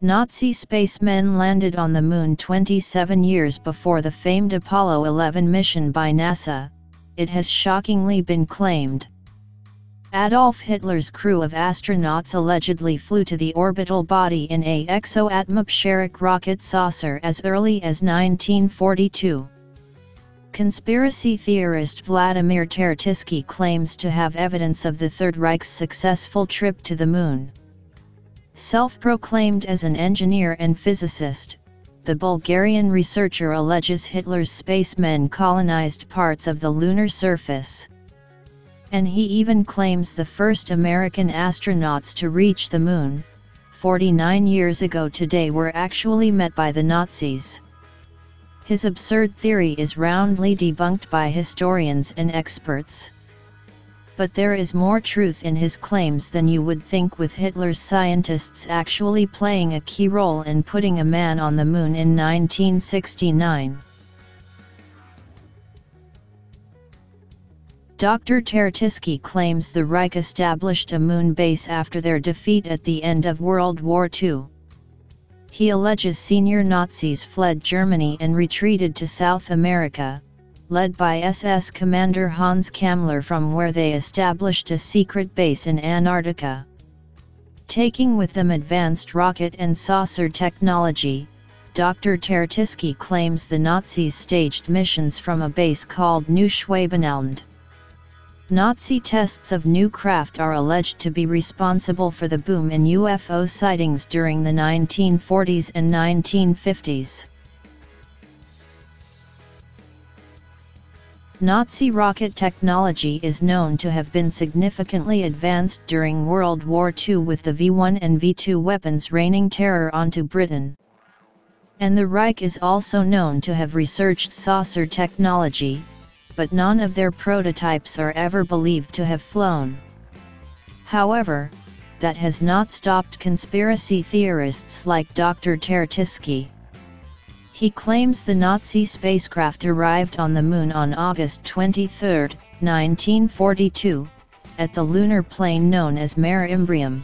Nazi spacemen landed on the Moon 27 years before the famed Apollo 11 mission by NASA, it has shockingly been claimed. Adolf Hitler's crew of astronauts allegedly flew to the orbital body in a exo-atmospheric rocket saucer as early as 1942. Conspiracy theorist Vladimir Tertysky claims to have evidence of the Third Reich's successful trip to the Moon. Self-proclaimed as an engineer and physicist, the Bulgarian researcher alleges Hitler's spacemen colonized parts of the lunar surface. And he even claims the first American astronauts to reach the Moon, 49 years ago today, were actually met by the Nazis. His absurd theory is roundly debunked by historians and experts. But there is more truth in his claims than you would think, with Hitler's scientists actually playing a key role in putting a man on the Moon in 1969. Dr. Tertysky claims the Reich established a moon base after their defeat at the end of World War II. He alleges senior Nazis fled Germany and retreated to South America, led by SS Commander Hans Kammler, from where they established a secret base in Antarctica. Taking with them advanced rocket and saucer technology, Dr. Tertysky claims the Nazis staged missions from a base called Neuschwabenland. Nazi tests of new craft are alleged to be responsible for the boom in UFO sightings during the 1940s and 1950s. Nazi rocket technology is known to have been significantly advanced during World War II, with the V-1 and V-2 weapons raining terror onto Britain. And the Reich is also known to have researched saucer technology, but none of their prototypes are ever believed to have flown. However, that has not stopped conspiracy theorists like Dr. Tertysky. He claims the Nazi spacecraft arrived on the Moon on August 23, 1942, at the lunar plain known as Mare Imbrium.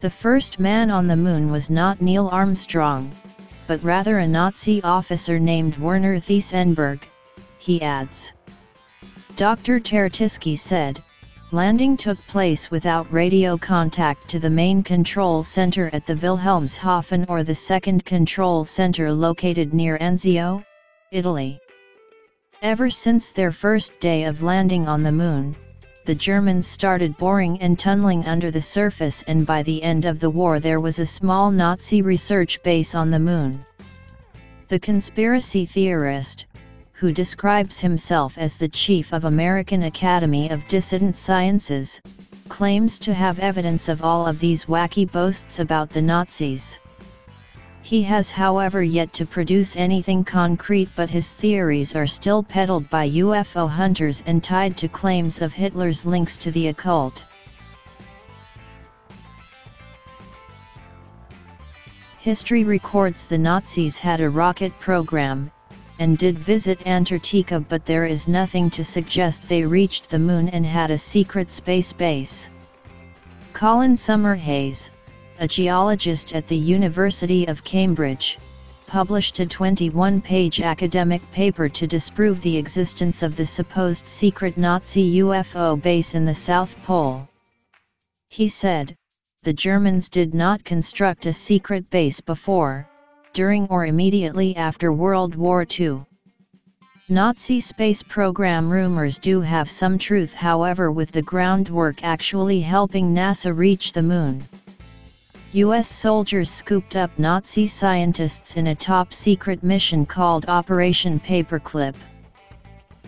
The first man on the Moon was not Neil Armstrong, but rather a Nazi officer named Werner Thiesenberg, he adds. Dr. Tertysky said, landing took place without radio contact to the main control center at the Wilhelmshaven, or the second control center located near Anzio, Italy. Ever since their first day of landing on the Moon, the Germans started boring and tunneling under the surface, and by the end of the war there was a small Nazi research base on the Moon. The conspiracy theorist, who describes himself as the chief of American Academy of Dissident Sciences, claims to have evidence of all of these wacky boasts about the Nazis. He has, however, yet to produce anything concrete, but his theories are still peddled by UFO hunters and tied to claims of Hitler's links to the occult. History records the Nazis had a rocket program, and did visit Antarctica, but there is nothing to suggest they reached the Moon and had a secret space base. Colin Summerhayes, a geologist at the University of Cambridge, published a 21-page academic paper to disprove the existence of the supposed secret Nazi UFO base in the South Pole. He said, the Germans did not construct a secret base before, during or immediately after World War II. Nazi space program rumors do have some truth, however, with the groundwork actually helping NASA reach the Moon. U.S. soldiers scooped up Nazi scientists in a top-secret mission called Operation Paperclip.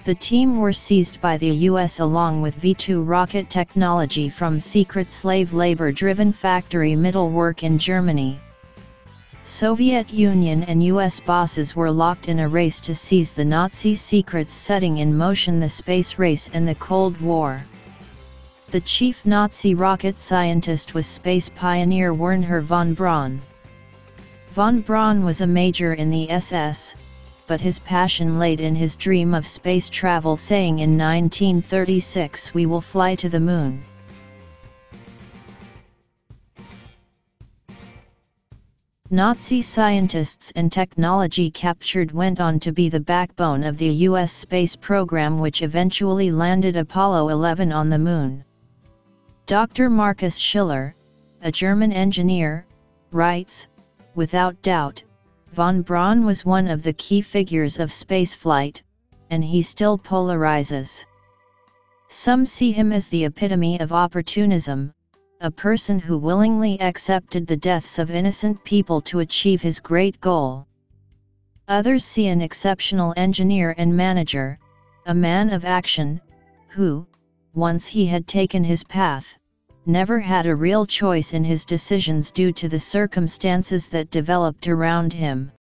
The team were seized by the U.S. along with V-2 rocket technology from secret slave labor-driven factory Mittelwerk in Germany. Soviet Union and U.S. bosses were locked in a race to seize the Nazi secrets, setting in motion the space race and the Cold War. The chief Nazi rocket scientist was space pioneer Wernher von Braun. Von Braun was a major in the SS, but his passion laid in his dream of space travel, saying in 1936, "We will fly to the Moon." Nazi scientists and technology captured went on to be the backbone of the U.S. space program, which eventually landed Apollo 11 on the Moon. Dr. Marcus Schiller, a German engineer, writes, "Without doubt, von Braun was one of the key figures of spaceflight, and he still polarizes. Some see him as the epitome of opportunism, a person who willingly accepted the deaths of innocent people to achieve his great goal. Others see an exceptional engineer and manager, a man of action, who, once he had taken his path, never had a real choice in his decisions due to the circumstances that developed around him."